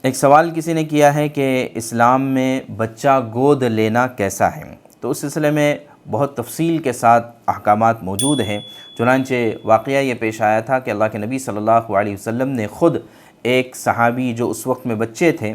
ایک سوال کسی نے کیا ہے کہ اسلام میں بچہ گود لینا کیسا ہے، تو اس سلسلے میں بہت تفصیل کے ساتھ احکامات موجود ہیں۔ چنانچہ واقعہ یہ پیش آیا تھا کہ اللہ کے نبی صلی اللہ علیہ وسلم نے خود ایک صحابی جو اس وقت میں بچے تھے،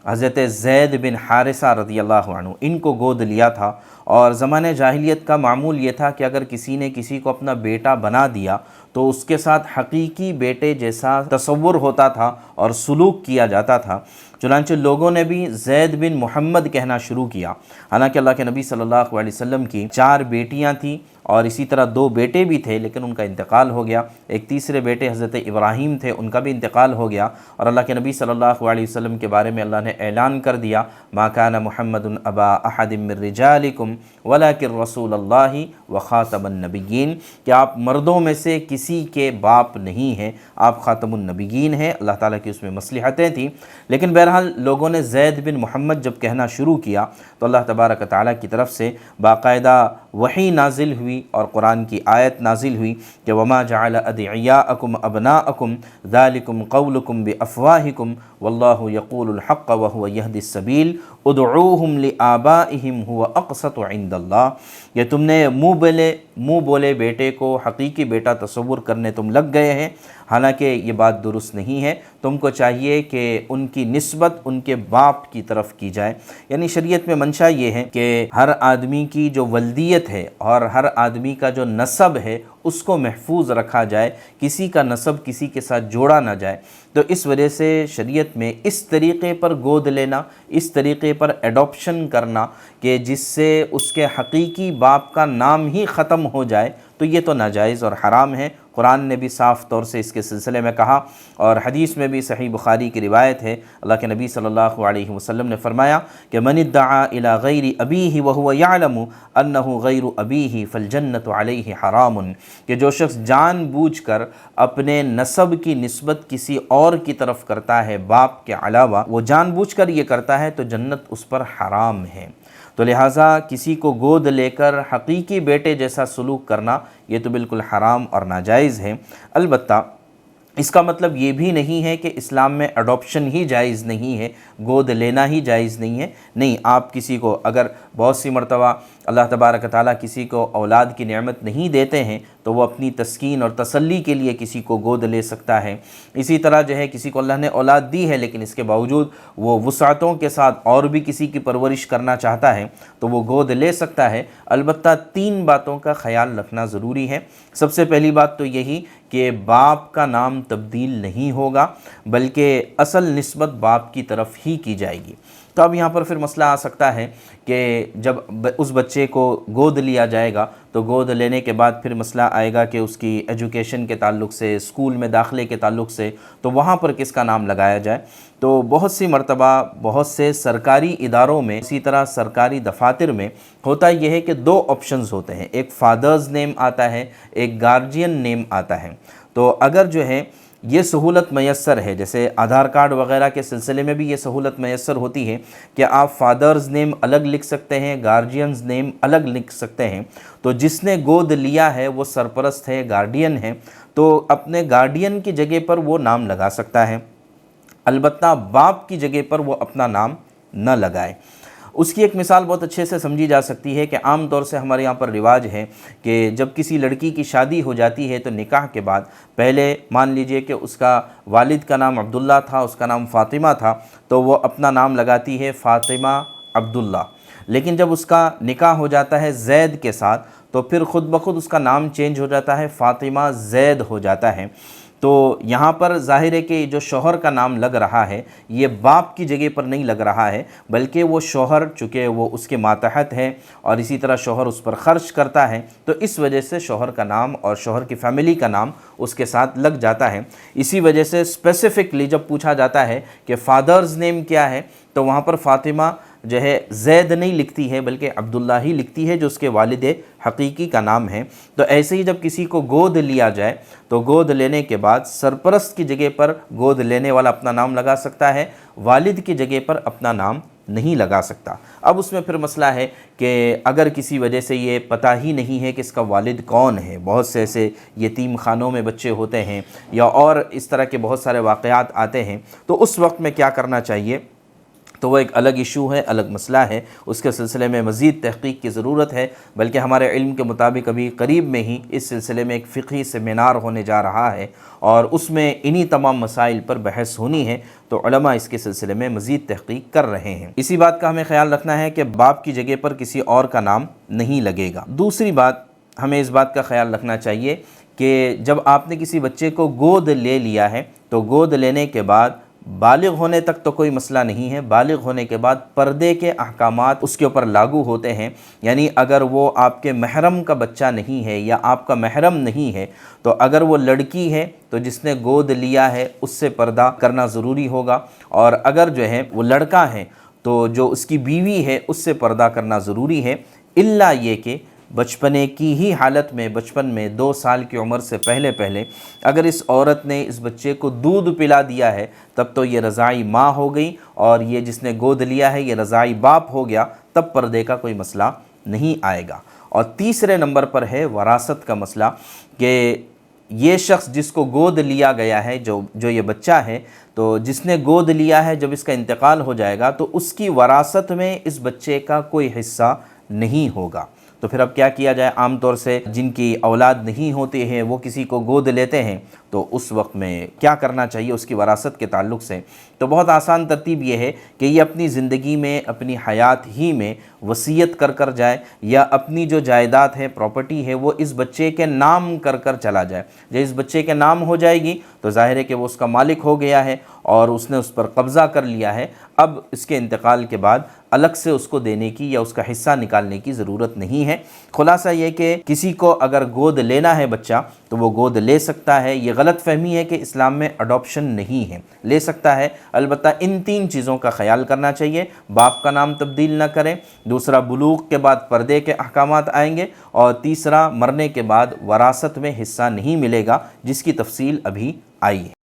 حضرت زید بن حارثہ رضی اللہ عنہ، ان کو گود لیا تھا۔ اور زمانہ جاہلیت کا معمول یہ تھا کہ اگر کسی نے کسی کو اپنا بیٹا بنا دیا تو اس کے ساتھ حقیقی بیٹے جیسا تصور ہوتا تھا اور سلوک کیا جاتا تھا۔ چنانچہ لوگوں نے بھی زید بن محمد کہنا شروع کیا، حالانکہ اللہ کے نبی صلی اللہ علیہ وسلم کی 4 بیٹیاں تھیں اور اسی طرح 2 بیٹے بھی تھے، لیکن ان کا انتقال ہو گیا۔ ایک تیسرے بیٹے حضرت ابراہیم تھے، ان کا بھی انتقال ہو گیا، اور اللہ کے نبی صلی اللہ علیہ وسلم کے بارے میں اللہ نے اعلان کر دیا، ما کان محمد ابا احد من رجالکم ولکن رسول اللہ وخاتم النبیین، کہ آپ مردوں میں سے کسی کے باپ نہیں ہیں، آپ خاتم النبیین ہیں۔ اللہ تعالیٰ کی اس میں مصلحتیں تھیں، لیکن بہرحال لوگوں نے زید بن محمد جب کہنا شروع کیا تو اللہ تبارک تعالیٰ کی طرف سے باقاعدہ وحی نازل ہوئی اور قرآن کی آیت نازل ہوئی کہ وما جعل ادعیاءکم ابناءکم ذالکم قولکم بافواہکم واللہ یقول الحق وہو یہدی السبیل ادعوہم لآبائہم هو اقسط عند اللہ، یہ تم نے منہ بولے بیٹے کو حقیقی بیٹا تصور کرنے تم لگ گئے ہیں، حالانکہ یہ بات درست نہیں ہے۔ تم کو چاہیے کہ ان کی نسبت ان کے باپ کی طرف کی جائے، یعنی شریعت میں منشا یہ ہے کہ ہر آدمی کی جو ولدیت ہے اور ہر آدمی کا جو نسب ہے اس کو محفوظ رکھا جائے، کسی کا نسب کسی کے ساتھ جوڑا نہ جائے۔ تو اس وجہ سے شریعت میں اس طریقے پر گود لینا، اس طریقے پر ایڈاپشن کرنا کہ جس سے اس کے حقیقی باپ کا نام ہی ختم ہو جائے، تو یہ تو ناجائز اور حرام ہے۔ قرآن نے بھی صاف طور سے اس کے سلسلے میں کہا، اور حدیث میں بھی صحیح بخاری کی روایت ہے، اللہ کے نبی صلی اللہ علیہ وسلم نے فرمایا کہ من ادعا الی غیر ابیہ وہو یعلم انہ غیر ابیہ فالجنۃ علیہ حرام، کہ جو شخص جان بوجھ کر اپنے نسب کی نسبت کسی اور کی طرف کرتا ہے باپ کے علاوہ، وہ جان بوجھ کر یہ کرتا ہے تو جنت اس پر حرام ہے۔ تو لہٰذا کسی کو گود لے کر حقیقی بیٹے جیسا سلوک کرنا یہ تو بالکل حرام اور ناجائز ہے۔ البتہ اس کا مطلب یہ بھی نہیں ہے کہ اسلام میں اڈاپشن ہی جائز نہیں ہے، گود لینا ہی جائز نہیں ہے۔ نہیں، آپ کسی کو اگر بہت سی مرتبہ اللہ تبارک تعالیٰ کسی کو اولاد کی نعمت نہیں دیتے ہیں تو وہ اپنی تسکین اور تسلی کے لیے کسی کو گود لے سکتا ہے۔ اسی طرح جو ہے کسی کو اللہ نے اولاد دی ہے لیکن اس کے باوجود وہ وسعتوں کے ساتھ اور بھی کسی کی پرورش کرنا چاہتا ہے تو وہ گود لے سکتا ہے۔ البتہ 3 باتوں کا خیال رکھنا ضروری ہے۔ سب سے پہلی بات تو یہی کہ باپ کا نام تبدیل نہیں ہوگا، بلکہ اصل نسبت باپ کی طرف ہی کی جائے گی۔ تو اب یہاں پر پھر مسئلہ آ سکتا ہے کہ جب اس بچے کو گود لیا جائے گا تو گود لینے کے بعد پھر مسئلہ آئے گا کہ اس کی ایجوکیشن کے تعلق سے، اسکول میں داخلے کے تعلق سے، تو وہاں پر کس کا نام لگایا جائے۔ تو بہت سی مرتبہ بہت سے سرکاری اداروں میں، اسی طرح سرکاری دفاتر میں ہوتا یہ ہے کہ 2 آپشنز ہوتے ہیں، ایک فادرز نیم آتا ہے، ایک گارجین نیم آتا ہے۔ تو اگر جو ہے یہ سہولت میسر ہے، جیسے آدھار کارڈ وغیرہ کے سلسلے میں بھی یہ سہولت میسر ہوتی ہے کہ آپ فادرز نیم الگ لکھ سکتے ہیں، گارجینز نیم الگ لکھ سکتے ہیں، تو جس نے گود لیا ہے وہ سرپرست ہے، گارڈین ہے، تو اپنے گارڈین کی جگہ پر وہ نام لگا سکتا ہے، البتہ باپ کی جگہ پر وہ اپنا نام نہ لگائے۔ اس کی ایک مثال بہت اچھے سے سمجھی جا سکتی ہے کہ عام طور سے ہمارے یہاں پر رواج ہے کہ جب کسی لڑکی کی شادی ہو جاتی ہے تو نکاح کے بعد پہلے مان لیجئے کہ اس کا والد کا نام عبداللہ تھا، اس کا نام فاطمہ تھا، تو وہ اپنا نام لگاتی ہے فاطمہ عبداللہ، لیکن جب اس کا نکاح ہو جاتا ہے زید کے ساتھ تو پھر خود بخود اس کا نام چینج ہو جاتا ہے، فاطمہ زید ہو جاتا ہے۔ تو یہاں پر ظاہر ہے کہ جو شوہر کا نام لگ رہا ہے یہ باپ کی جگہ پر نہیں لگ رہا ہے، بلکہ وہ شوہر چونکہ وہ اس کے ماتحت ہے اور اسی طرح شوہر اس پر خرچ کرتا ہے، تو اس وجہ سے شوہر کا نام اور شوہر کی فیملی کا نام اس کے ساتھ لگ جاتا ہے۔ اسی وجہ سے اسپیسیفکلی جب پوچھا جاتا ہے کہ فادرز نیم کیا ہے تو وہاں پر فاطمہ جو ہے زید نہیں لکھتی ہے بلکہ عبداللہ ہی لکھتی ہے جو اس کے والد حقیقی کا نام ہے۔ تو ایسے ہی جب کسی کو گود لیا جائے تو گود لینے کے بعد سرپرست کی جگہ پر گود لینے والا اپنا نام لگا سکتا ہے، والد کی جگہ پر اپنا نام نہیں لگا سکتا۔ اب اس میں پھر مسئلہ ہے کہ اگر کسی وجہ سے یہ پتہ ہی نہیں ہے کہ اس کا والد کون ہے، بہت سے ایسے یتیم خانوں میں بچے ہوتے ہیں یا اور اس طرح کے بہت سارے واقعات آتے ہیں، تو اس وقت میں کیا کرنا چاہیے؟ تو وہ ایک الگ ایشو ہے، الگ مسئلہ ہے، اس کے سلسلے میں مزید تحقیق کی ضرورت ہے، بلکہ ہمارے علم کے مطابق ابھی قریب میں ہی اس سلسلے میں ایک فقہی سیمینار ہونے جا رہا ہے اور اس میں انہی تمام مسائل پر بحث ہونی ہے، تو علماء اس کے سلسلے میں مزید تحقیق کر رہے ہیں۔ اسی بات کا ہمیں خیال رکھنا ہے کہ باپ کی جگہ پر کسی اور کا نام نہیں لگے گا۔ دوسری بات، ہمیں اس بات کا خیال رکھنا چاہیے کہ جب آپ نے کسی بچے کو گود لے لیا ہے تو گود لینے کے بعد بالغ ہونے تک تو کوئی مسئلہ نہیں ہے، بالغ ہونے کے بعد پردے کے احکامات اس کے اوپر لاگو ہوتے ہیں، یعنی اگر وہ آپ کے محرم کا بچہ نہیں ہے یا آپ کا محرم نہیں ہے تو اگر وہ لڑکی ہے تو جس نے گود لیا ہے اس سے پردہ کرنا ضروری ہوگا، اور اگر جو ہے وہ لڑکا ہے تو جو اس کی بیوی ہے اس سے پردہ کرنا ضروری ہے، الا یہ کہ بچپنے کی ہی حالت میں، بچپن میں 2 سال کی عمر سے پہلے اگر اس عورت نے اس بچے کو دودھ پلا دیا ہے تب تو یہ رضاعی ماں ہو گئی، اور یہ جس نے گود لیا ہے یہ رضاعی باپ ہو گیا، تب پردے کا کوئی مسئلہ نہیں آئے گا۔ اور تیسرے نمبر پر ہے وراثت کا مسئلہ، کہ یہ شخص جس کو گود لیا گیا ہے، جو یہ بچہ ہے، تو جس نے گود لیا ہے جب اس کا انتقال ہو جائے گا تو اس کی وراثت میں اس بچے کا کوئی حصہ نہیں ہوگا۔ تو پھر اب کیا کیا جائے؟ عام طور سے جن کی اولاد نہیں ہوتی ہے وہ کسی کو گود لیتے ہیں، تو اس وقت میں کیا کرنا چاہیے اس کی وراثت کے تعلق سے؟ تو بہت آسان ترتیب یہ ہے کہ یہ اپنی زندگی میں، اپنی حیات ہی میں وصیت کر جائے، یا اپنی جو جائیداد ہے، پراپرٹی ہے، وہ اس بچے کے نام کر چلا جائے۔ جب اس بچے کے نام ہو جائے گی تو ظاہر ہے کہ وہ اس کا مالک ہو گیا ہے اور اس نے اس پر قبضہ کر لیا ہے، اب اس کے انتقال کے بعد الگ سے اس کو دینے کی یا اس کا حصہ نکالنے کی ضرورت نہیں ہے۔ خلاصہ یہ کہ کسی کو اگر گود لینا ہے بچہ تو وہ گود لے سکتا ہے۔ یہ غلط فہمی ہے کہ اسلام میں اڈاپشن نہیں ہے، لے سکتا ہے، البتہ ان 3 چیزوں کا خیال کرنا چاہیے: باپ کا نام تبدیل نہ کریں، دوسرا بلوغ کے بعد پردے کے احکامات آئیں گے، اور تیسرا مرنے کے بعد وراثت میں حصہ نہیں ملے گا، جس کی تفصیل ابھی آئی ہے۔